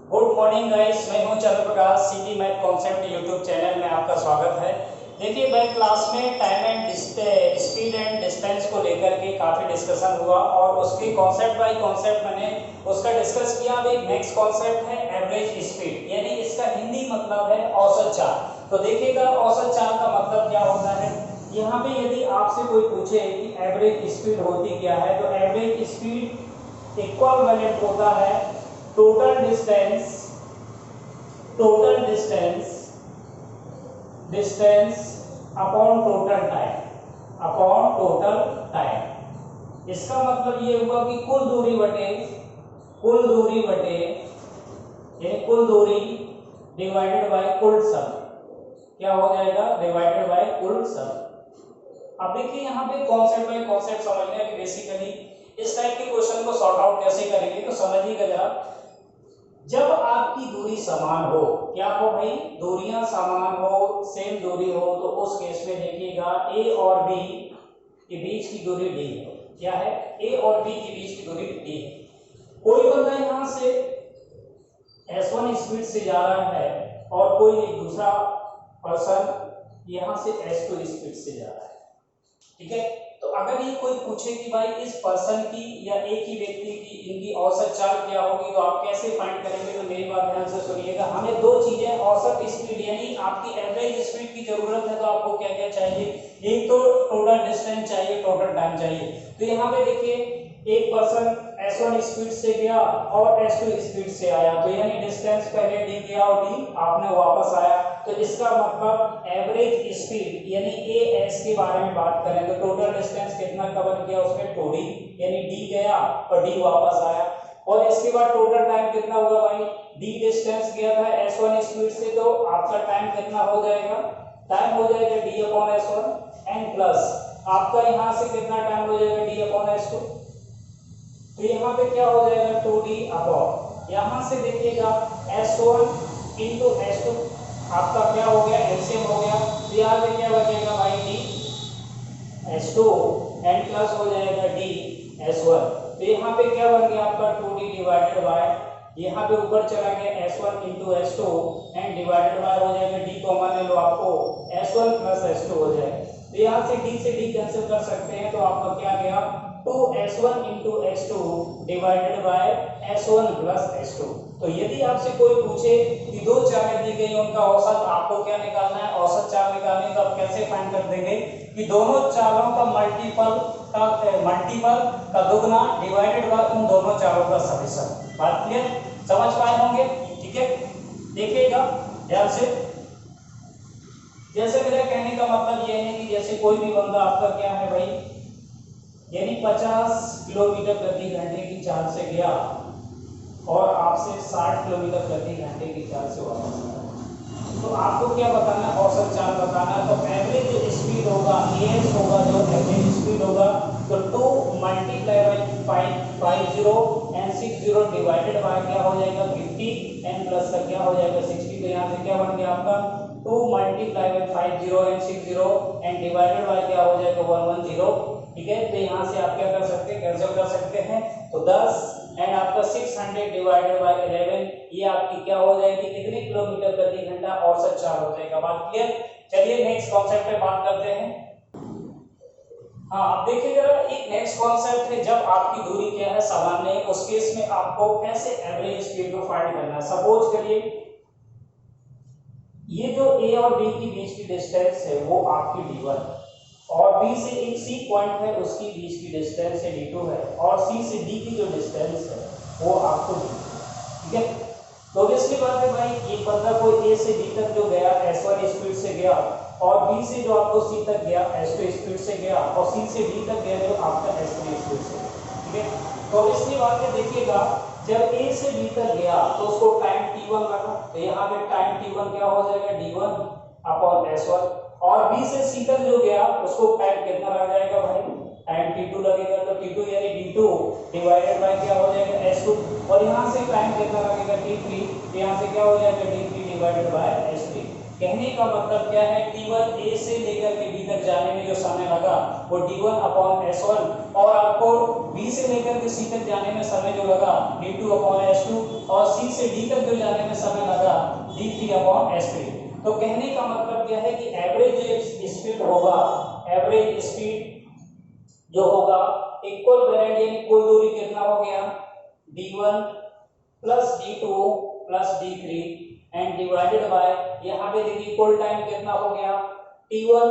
Good morning guys, मैं हूं चंद्र प्रकाश। सीटी मैथ कॉन्सेप्ट यूट्यूब चैनल में आपका स्वागत है। देखिए भाई, क्लास में time and speed and distance को लेकर के काफ़ी डिस्कशन हुआ और उसके कॉन्सेप्ट बाय कॉन्सेप्ट मैंने उसका डिस्कस किया। अब एक नेक्स्ट कॉन्सेप्ट है एवरेज स्पीड, यानी इसका हिंदी मतलब है औसत चाल। तो देखिएगा औसत चाल का मतलब क्या होता है। यहाँ पे यदि आपसे कोई पूछे कि एवरेज स्पीड होती क्या है, तो एवरेज स्पीड इक्विवेलेंट होता है total distance upon total time. इसका मतलब ये हुआ कि कुल दूरी बटे यानी कुल दूरी डिवाइडेड बाय कुल समय। क्या हो जाएगा? डिवाइडेड बाय कुल समय। अब देखिए यहाँ पे कॉन्सेप्ट बाय कॉन्सेप्ट समझना है कि बेसिकली इस टाइप के क्वेश्चन को सॉर्ट आउट कैसे करेंगे। तो समझिएगा जरा, जब आपकी दूरी समान हो, क्या हो भाई? दूरियां समान हो, सेम दूरी हो, तो उस केस में देखिएगा ए और बी के बीच की दूरी डी है। क्या है? ए और बी के बीच की दूरी डी है। कोई बंदा यहां से S1 स्पीड से जा रहा है और कोई एक दूसरा पर्सन यहां से S2 स्पीड से जा रहा है। ठीक है, तो अगर ये कोई पूछे कि भाई इस पर्सन की या एक ही व्यक्ति की इनकी औसत चाल क्या होगी, तो आप कैसे फाइंड करेंगे? तो मेरी बात ध्यान से सुनिएगा। हमें दो चीजें, औसत स्पीड यानी आपकी एवरेज स्पीड की जरूरत है, तो आपको क्या क्या चाहिए? एक तो टोटल डिस्टेंस चाहिए, टोटल टाइम चाहिए। तो यहाँ पे देखिए, एक पर्सन S1 स्पीड से गया और S2 स्पीड से आया, तो यानी डिस्टेंस पहले डी गया और डी आपने वापस आया। तो इसका मतलब एवरेज स्पीड यानी AS के बारे में बात करें तो टोटल डिस्टेंस कितना कवर किया उसने? 2D, यानी डी गया और डी वापस आया। और इसके बाद टोटल टाइम कितना हुआ भाई? डी डिस्टेंस गया था S1 स्पीड से, तो आपका टाइम कितना हो जाएगा? टाइम हो जाएगा D/S1 एंड प्लस आपका यहां से कितना टाइम हो जाएगा? D/S2। तो यहाँ पे क्या हो जाएगा? 2D अपॉन, यहाँ से देखिएगा S1 इंटू S2 आपका क्या हो गया? एलसीएम हो गया। तो यहाँ पे क्या बचेगा भाई? D S2 एंड प्लस हो जाएगा D S1। तो यहाँ पे क्या बन गया आपका? 2D डिवाइडेड बाय, यहाँ पे ऊपर चला गया S1 into S2 and divided by हो जाएगा D कॉमन ले लो, आपको S1 प्लस S2 हो जाएगा। तो यहाँ से D से D कैंसिल कर सकते हैं, तो आपका क्या गया? 2S1 into S2 divided by S1 plus S2। तो यदि आपसे कोई पूछे कि दो चालें दी गई, उनका औसत आपको क्या निकालना है? औसत चाल निकालनी है। तो आप कैसे फाइंड कर देंगे कि दोनों चालों का मल्टीपल का दुगना डिवाइडेड बाय उन दोनों चालों का समेशन। बात क्लियर? समझ पाए होंगे? ठीक है, देखिएगा ध्यान से। जैसे मेरा कहने का मतलब यह है कि जैसे कोई भी बंदा आपका क्या है भाई, यानी 50 किलोमीटर प्रति घंटे की चाल से गया और आपसे 60 किलोमीटर प्रति घंटे की चाल से वापस आया, तो आपको क्या बताना है? औसत चाल बताना है। तो एवरेज जो स्पीड होगा, AS होगा, जो एवरेज स्पीड होगा, तो 2 multiply by 50 and 60 divided by क्या हो जाएगा? 50 एंड प्लस का क्या हो जाएगा? 60। तो यहाँ से क्या बन गया आपका? 2 multiply by 50 and 60 and divided by क्या हो जाएगा? 110। ठीक है, तो यहाँ से आप क्या कर सकते हैं? कैंसिल कर सकते हैं। तो 10 एंड आपका 600 डिवाइडेड बाय 11, ये आपकी क्या हो जाएगी? कितने किलोमीटर प्रति घंटा औसत चाल हो जाएगा। बात क्लियर? चलिए नेक्स्ट कॉन्सेप्ट पे बात करते हैं। हाँ, अब देखिए जरा, एक नेक्स्ट कॉन्सेप्ट है, जब आपकी दूरी क्या है? सामान्य है, उस केस में आपको कैसे एवरेज स्पीड को फाइंड करना है। सपोज करिए ये जो A और B के बीच की डिस्टेंस है वो आपकी D1 है, और B से एक C पॉइंट है उसकी बीच की डिस्टेंस है D2 है, और C से D की जो डिस्टेंस है वो आपको D। ठीक है, तो ऑब्वियसली बात है भाई, एक बंदा कोई A से B तक जो गया S1 स्पीड से गया, और B से जो आपको C तक गया S2 स्पीड से गया, और C से D तक गया जो आपका S3 स्पीड से। ठीक है, तो ऑब्वियसली बात है, देखिएगा जब A से B तक गया तो उसको टाइम T1 लगा, तो यहाँ पे टाइम T1 क्या हो जाएगा? D1 upon S1। और B से C तक जो गया उसको टाइम कितना लग जाएगा भाई? टाइम T2 लगेगा। तो T2 यानी D2 डिवाइडेड बाय क्या हो जाएगा? S2। और यहाँ से टाइम कितना लगेगा? T3। तो यहाँ से क्या हो जाएगा? D3 divided by S3। कहने का मतलब क्या है, t1 a से लेकर के b तक जाने में जो समय लगा वो d1 अपॉन s1, और आपको b से लेकर के c तक जाने में समय जो लगा d2 अपॉन s2, और c से d तक जो जाने में समय लगा d3 अपॉन s3। तो कहने का मतलब क्या है कि एवरेज जो स्पीड होगा, एवरेज स्पीड जो होगा इक्वल वेरिएंट यानी कुल दूरी कितना हो गया, d1 plus d2 plus d3 and divided by, यहाँ पे देखिए कुल टाइम कितना हो गया t1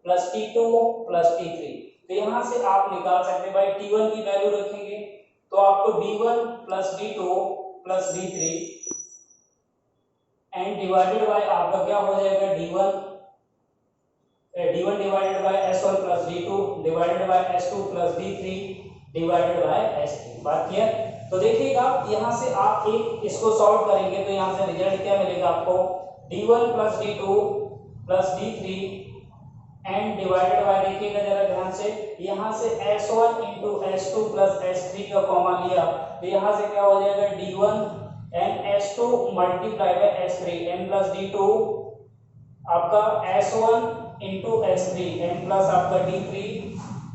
plus t2 plus t3। तो यहाँ से आप निकाल सकते हैं भाई, t1 की वैल्यू रखेंगे तो आपको d1 plus d2 plus d3 and divided by आपका क्या हो जाएगा d1 divided by s1 plus d2 divided by s2 plus d3 divided by s3। बात क्लियर? तो देखिएगा यहाँ से आप एक इसको सॉल्व करेंगे तो यहाँ से रिजल्ट क्या मिलेगा आपको, d1 plus d2 plus d3 and divided by, देखिएगा जरा ध्यान से, यहाँ से s1 into s2 plus s3 का कॉमन लिया तो यहाँ से क्या हो जाएगा d1 and s2 multiply by s3 n plus d2 आपका s1 into s3 n plus आपका d3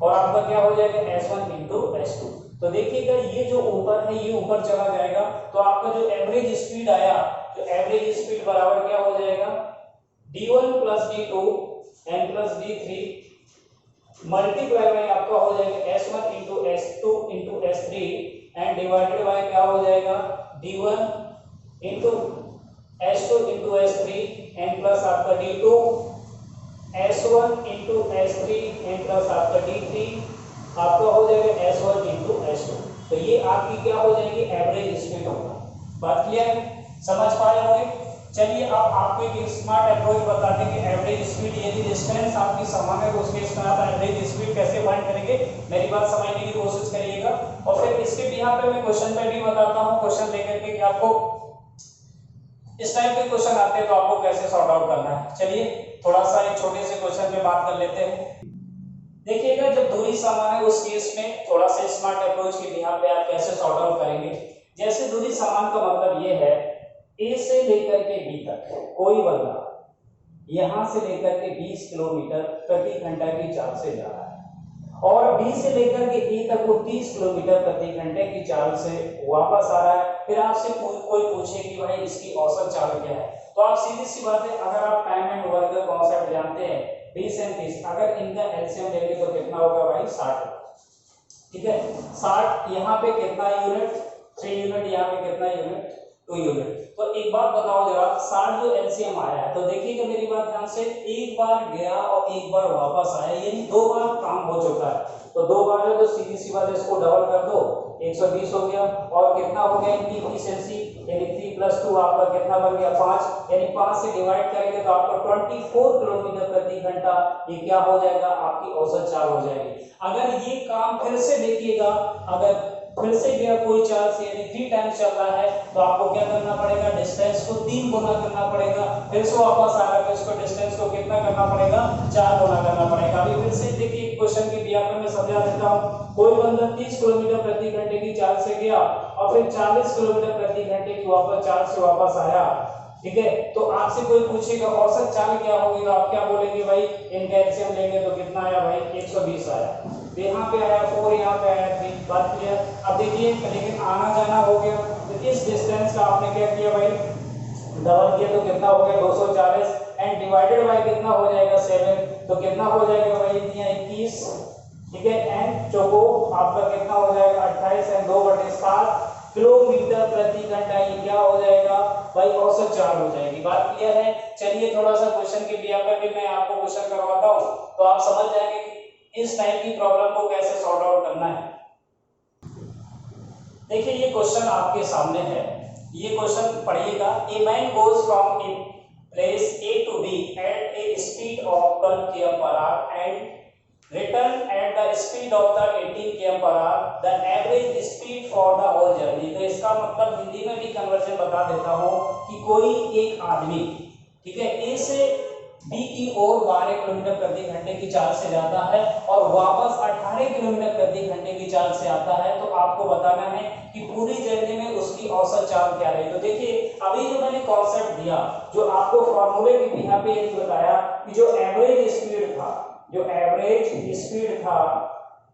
और आपका क्या हो जाएगा s1 इंटू s2। तो देखिएगा ये जो ऊपर है ये ऊपर चला जाएगा तो आपका जो एवरेज स्पीड आया, जो एवरेज स्पीड बराबर क्या हो जाएगा d1 plus d2 n plus d3 multiply by आपका हो जाएगा s1 into s2 into s3 and divided by क्या हो जाएगा d1 into s2 into s3 n plus आपका d2 s1 into s3 n plus आपका d3 आपका हो जाएगा s1 इंटू s2। तो ये आपकी क्या हो जाएगी एवरेज स्पीड होगा। बात क्लियर है, समझ पाए होंगे? चलिए अब आपको एक स्मार्ट अप्रोच बताते हैं कि एवरेज स्पीड यदि डिस्टेंस आपकी समान है तो उसके साथ एवरेज स्पीड कैसे फाइंड करेंगे, मेरी बात समझने की कोशिश करिएगा। और फिर इसके बिहाफ पे मैं क्वेश्चन पे भी बताता हूँ, क्वेश्चन लेकर के कि आपको इस टाइप के क्वेश्चन आते हैं तो आपको कैसे सॉर्ट आउट करना है। चलिए थोड़ा सा एक छोटे से क्वेश्चन पे बात कर लेते हैं। देखिएगा जब दूरी समान है उस केस में थोड़ा सा स्मार्ट अप्रोच के बिहाफ पे आप कैसे सॉर्ट आउट करेंगे। जैसे दूरी समान का मतलब ये है ए से लेकर के बी तक कोई बंदा यहां से लेकर के 20 किलोमीटर प्रति घंटा की चाल से जा रहा है और बी से लेकर के ए तक वो 30 किलोमीटर प्रति घंटे की चाल से वापस आ रहा है। फिर आपसे कोई पूछे कि भाई इसकी औसत चाल क्या है, तो आप सीधी सी बात है, अगर आप टाइम एंड वर्क का कॉन्सेप्ट जानते हैं 20 एंड 30, अगर इनका एलसीएम लेंगे तो कितना होगा भाई 60। ठीक है 60, यहाँ पे कितना यूनिट 3 यूनिट, यहाँ पे कितना यूनिट 2 यूनिट। तो एक बात बताओ जरा 60 जो एलसीएम आया है तो देखिएगा मेरी बात ध्यान से, एक बार गया और एक बार वापस आया यानी 2 बार काम हो चुका है। तो 2 बार है तो सीधी सी बात है इसको डबल कर दो 120 हो गया और कितना हो गया इनकी एफिशिएंसी यानी 3 + 2 आपका कितना बन गया 5, यानी 5 से डिवाइड करेंगे तो आपको 24 किलोमीटर प्रति घंटा ये क्या हो जाएगा आपकी औसत चाल हो जाएगी। अगर ये काम फिर से देखिएगा, अगर फिर से गया कोई चाल से यानी 3 टाइम्स चल रहा है तो आपको क्या करना पड़ेगा, डिस्टेंस को 3 गुना करना पड़ेगा। फिर से वापस आ रहा है तो इसको डिस्टेंस को कितना करना पड़ेगा 4 गुना करना पड़ेगा। अभी फिर से देखिए क्वेश्चन की बिहाफ में मैं समझा देता हूं। कोई बंदा 30 किलोमीटर प्रति घंटे की चाल से गया और फिर 40 किलोमीटर प्रति घंटे की वापस चाल से वापस आया। ठीक है, तो आपसे कोई पूछेगा औसत चाल क्या होगी तो आप क्या बोलेंगे भाई, इनका एलसीएम लेंगे तो कितना आया भाई 120 आया। तो यहाँ पे आया 4, यहाँ पे आया 3। बात क्लियर? अब देखिए लेकिन आना जाना हो गया तो इस डिस्टेंस का आपने क्या किया भाई डबल किया तो कितना हो गया 240 एंड डिवाइडेड बाय कितना हो जाएगा 7, तो कितना हो जाएगा भाई 21। ठीक है, एंड चौको आपका कितना हो जाएगा 28 एंड 2/7 किलोमीटर प्रति घंटा। ये क्या हो जाएगा भाई औसत चाल हो जाएगी। बात क्लियर है? चलिए थोड़ा सा क्वेश्चन के बिहाफ पे मैं आपको क्वेश्चन करवाता हूं तो आप समझ जाएंगे कि इस टाइप की प्रॉब्लम को कैसे सॉर्ट आउट करना है। देखिए ये क्वेश्चन आपके सामने है, ये क्वेश्चन पढ़िएगा। A man goes from a place A to B at a speed of 12 km/h and return at the speed of the 18 km/h, the average speed for the whole journey। तो इसका मतलब हिंदी में भी कन्वर्जन बता देता हूं कि कोई एक आदमी ठीक है ए से बी की ओर 12 किलोमीटर प्रति घंटे की चाल से जाता है और वापस 18 किलोमीटर प्रति घंटे की चाल से आता है, तो आपको बताना है कि पूरी जर्नी में उसकी औसत चाल क्या रही। तो देखिए अभी जो मैंने कॉन्सेप्ट दिया, जो आपको फॉर्मूले भी यहाँ पे यही बताया कि जो एवरेज स्पीड था, जो एवरेज स्पीड था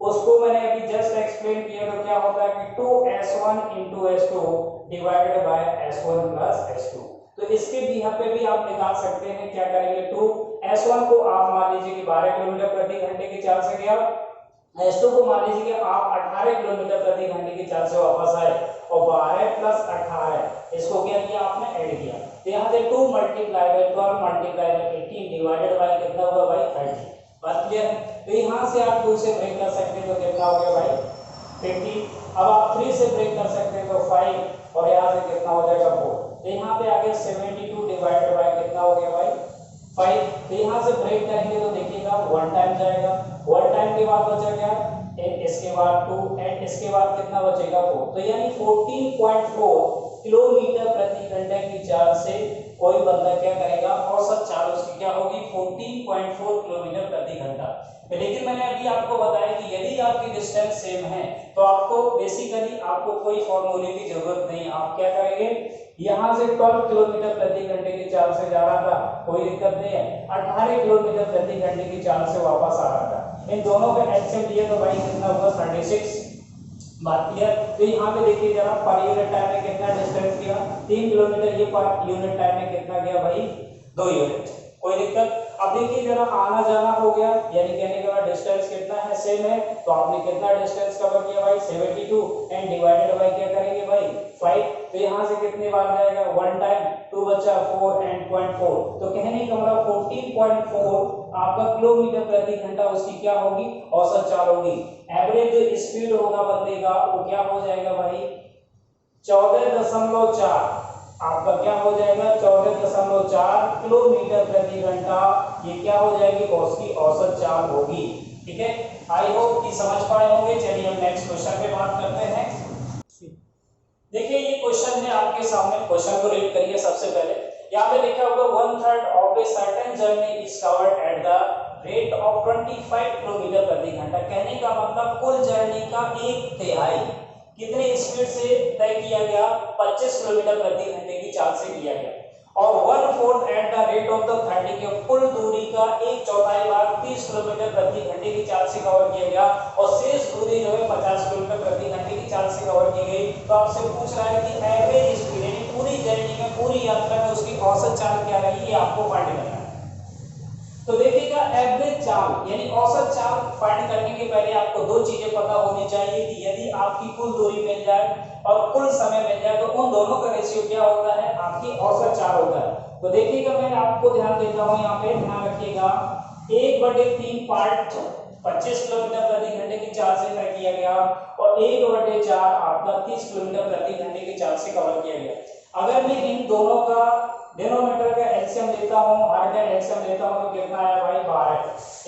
उसको मैंने अभी जस्ट एक्सप्लेन किया। तो क्या होता है कि 2s1 into s2 divided by s1 plus s2। तो इसके भी यहाँ पे भी आप निकाल सकते हैं, क्या करेंगे 2s1 को आप मान लीजिए कि 12 किलोमीटर प्रति घंटे की चाल से गया, s2 को मान लीजिए कि आप 18 किलोमीटर प्रति घंटे की चाल से वापस आए, और 12 प्लस 18 इसको क्या किया आपने ऐड किया। तो यहाँ से 2 multiply by 12 multiply by 18 divided by कितना हुआ भाई 30। बात क्लियर है। तो यहाँ से आप 2 से ब्रेक कर सकते हैं तो कितना हो गया भाई 50। अब आप 3 से ब्रेक कर सकते हैं तो 5, और यहाँ से कितना हो जाएगा 4। तो यहाँ पे आगे 72 डिवाइडेड बाय कितना हो गया भाई 5। तो यहाँ से ब्रेक करेंगे तो देखिएगा 1 टाइम जाएगा, 1 टाइम के बाद बचा क्या 8, इसके बाद 2 एंड इसके बाद कितना बचेगा 4। तो यानी 14.4 किलोमीटर प्रति घंटे की चाल से कोई बंदा क्या करेगा, औसत चाल उसकी क्या होगी 14.4 किलोमीटर प्रति घंटा। लेकिन मैंने अभी आपको बताया कि यदि आपकी डिस्टेंस सेम है तो आपको बेसिकली आपको कोई फॉर्मूले की जरूरत नहीं। आप क्या करेंगे, यहाँ से 12 किलोमीटर प्रति घंटे की चाल से जा रहा था, कोई दिक्कत नहीं है, 18 किलोमीटर प्रति घंटे की चाल से वापस आ रहा था, इन दोनों का एलसीएम लिए तो भाई कितना हुआ 36। बात क्लियर। तो यहाँ पे देखिए जरा पर यूनिट टाइम में कितना डिस्टेंस किया 3 किलोमीटर, ये पर यूनिट टाइम में कितना गया भाई 2 यूनिट, कोई दिक्कत। अब देखिए जरा आना जाना हो गया, यानी कहने का डिस्टेंस कितना है सेम है, तो आपने कितना डिस्टेंस कवर किया भाई 72 एंड डिवाइडेड बाय क्या करेंगे भाई 5। तो यहाँ से कितने बार जाएगा 1 टाइम, 2 बचा 4 एंड 0.4। तो कहने का मतलब 14.4 आपका किलोमीटर प्रति घंटा उसकी क्या होगी औसत चाल होगी। एवरेज जो स्पीड होगा बंदे का वो क्या हो जाएगा भाई 14.4, आपका क्या हो जाएगा 14.4 किलोमीटर प्रति घंटा, ये क्या हो जाएगी उसकी औसत चाल होगी। ठीक है, आई होप कि समझ पाए होंगे। चलिए हम नेक्स्ट क्वेश्चन पे बात करते हैं। देखिए ये क्वेश्चन है आपके सामने, क्वेश्चन को रीड करिए। सबसे पहले यहाँ पे लिखा होगा 1/3 of a certain journey is covered at the rate of 25 kilometre प्रति घंटा। कहने का मतलब कुल जर्नी का 1/3 कितने स्पीड से तय किया गया 25 किलोमीटर प्रति घंटे की चाल से किया गया, और 1/4 at the rate of the 30 के कुल दूरी का 1/4 भाग 30 किलोमीटर प्रति घंटे की चाल से कवर किया गया, और शेष दूरी जो है 50 किलोमीटर प्रति घंटे की चाल से कवर की गई। तो आपसे पूछ रहा है कि एवरेज स्पीड यानी पूरी जर्नी में पूरी यात्रा में उसकी औसत चाल क्या रही है, आपको फाइंड करना है। तो देखिएगा एवरेज चाल यानी औसत चाल फाइंड करने के पहले आपको दो चीजें पता होनी चाहिए कि यदि आपकी कुल दूरी मिल जाए और कुल समय मिल जाए तो उन दोनों का रेशियो क्या होता है आपकी औसत चाल होता है। तो देखिएगा मैं आपको ध्यान देता हूं, यहाँ पे ध्यान रखिएगा 1/3 पार्ट 25 किलोमीटर प्रति घंटे की चाल से तय किया गया, और 1/4 आपका 30 किलोमीटर प्रति घंटे की चाल से कवर किया गया। अगर मैं इन दोनों का डिनोमिनेटर का एलसीएम लेता हूं, हर का एलसीएम लेता हूं, तो कितना आया भाई 12,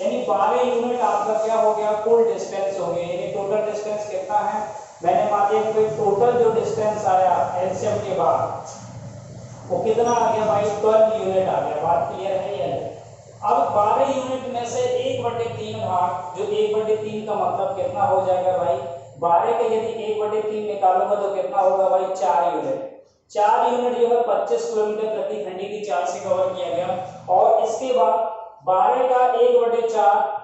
यानी 12 यूनिट आपका क्या हो गया कुल डिस्टेंस हो गया। यानी टोटल डिस्टेंस कितना है, मैंने मान लिया कि टोटल जो डिस्टेंस आया एलसीएम के बाद वो कितना आ गया भाई 12 यूनिट आ गया। बात क्लियर है या नहीं। अब 12 यूनिट में से 1/3 भाग, जो 1/3 का मतलब कितना हो जाएगा भाई 12 के यदि 1/3 निकालूंगा तो कितना होगा भाई 4 यूनिट। 4 यूनिट जो है 25 किलोमीटर प्रति घंटे की चाल से कवर किया गया, और इसके बाद 12 का 1/4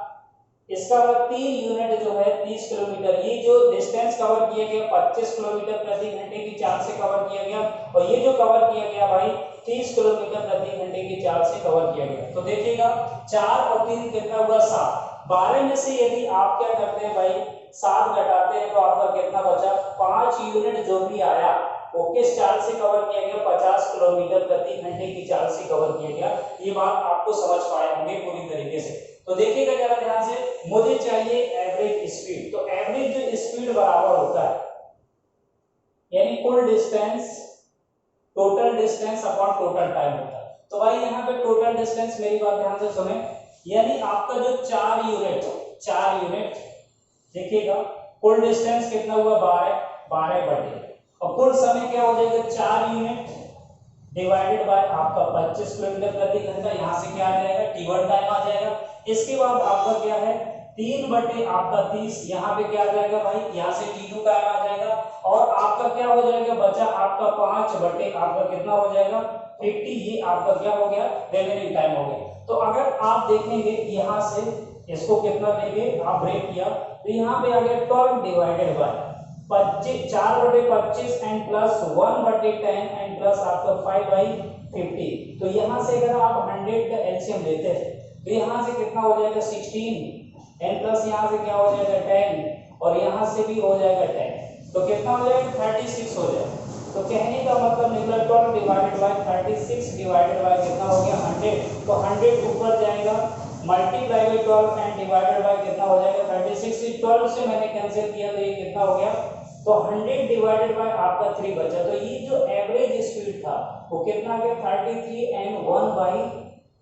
इसका मतलब 3 यूनिट जो है 30 किलोमीटर, ये जो डिस्टेंस कवर किया गया 25 किलोमीटर प्रति घंटे की चाल से कवर किया गया, और ये जो कवर किया गया भाई 30 किलोमीटर प्रति घंटे की चाल से कवर किया गया। तो देखिएगा 4 और 3 कितना हुआ 7। 12 में से यदि आप क्या करते हैं भाई 7 घटाते हैं तो आपका कितना बचा 5 यूनिट जो भी आया वो किस चाल से कवर किया गया 50 किलोमीटर प्रति घंटे की चाल से कवर किया गया। ये बात आपको समझ पाए होंगे पूरी तरीके से। तो देखिएगा जरा ध्यान से, मुझे चाहिए एवरेज स्पीड। तो एवरेज जो स्पीड बराबर होता है यानी कुल distance total distance upon total time होता है। तो भाई यहाँ पे टोटल डिस्टेंस, मेरी बात ध्यान से सुने, यानी आपका जो 4 यूनिट देखिएगा कुल डिस्टेंस कितना हुआ 12 बटे, और कुल समय क्या हो जाएगा 4 यूनिट डिवाइडेड बाय आपका 25 किलोमीटर प्रति घंटा, यहाँ से क्या आ जाएगा t1 टाइम आ जाएगा। इसके बाद आपका क्या है 3 बटे आपका 30, यहाँ पे क्या आ जाएगा भाई, यहाँ से t2 टाइम आ जाएगा, और आपका क्या हो जाएगा बचा आपका 5 बटे आपका कितना हो जाएगा 50, ये आपका क्या हो गया रिमेनिंग टाइम हो गया। तो अगर आप देखेंगे यहाँ से इसको कितना लेंगे आप ब्रेक किया, तो यहाँ पे आ गया 12 डिवाइडेड बाय 25, 4 बटे 25 एंड प्लस 1 बटे 10 एंड प्लस आपका 5 बाई 50। तो यहाँ से अगर आप 100 का एलसीएम लेते हैं तो यहाँ से कितना हो जाएगा 16 एंड प्लस यहाँ से क्या हो जाएगा 10 और यहाँ से भी हो जाएगा 10, तो कितना हो जाएगा 36 हो जाएगा। तो कहने का मतलब निकला 12 डिवाइडेड बाय 36 डिवाइडेड बाय कितना हो गया 100, तो 100 ऊपर जाएगा multiply by 12 and divided by कितना हो जाएगा 36, 12 से मैंने कैंसिल किया तो ये कितना हो गया, तो 100 डिवाइडेड बाय आपका 3 बचा। तो ये जो एवरेज स्पीड था वो कितना आ गया 33 एंड 1 बाई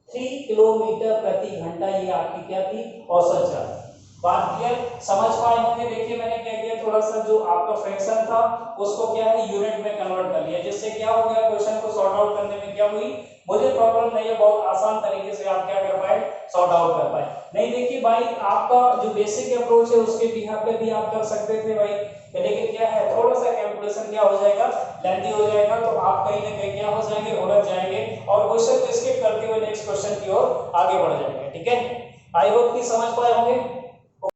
3 किलोमीटर प्रति घंटा, ये आपकी क्या थी औसत चाल। बात क्लियर समझ पाए होंगे। देखिए मैंने क्या किया, थोड़ा सा जो आपका फ्रैक्शन था उसको क्या है यूनिट में कन्वर्ट कर लिया, जिससे क्या हो गया क्वेश्चन को सॉर्ट आउट करने में क्या हुई, मुझे प्रॉब्लम नहीं है, बहुत आसान तरीके से आप क्या कर पाए सॉर्ट आउट कर पाए। नहीं देखिए भाई आपका जो बेसिक अप्रोच है उसके बिहाफ पे भी आप कर सकते थे भाई, लेकिन क्या है थोड़ा सा कैलकुलेशन क्या हो जाएगा लेंथी हो जाएगा, तो आप कहीं ना कहीं क्या हो जाएंगे उलझ जाएंगे और क्वेश्चन को स्किप करते हुए नेक्स्ट क्वेश्चन की ओर आगे बढ़ जाएंगे। ठीक है, आई होप कि समझ पाए होंगे।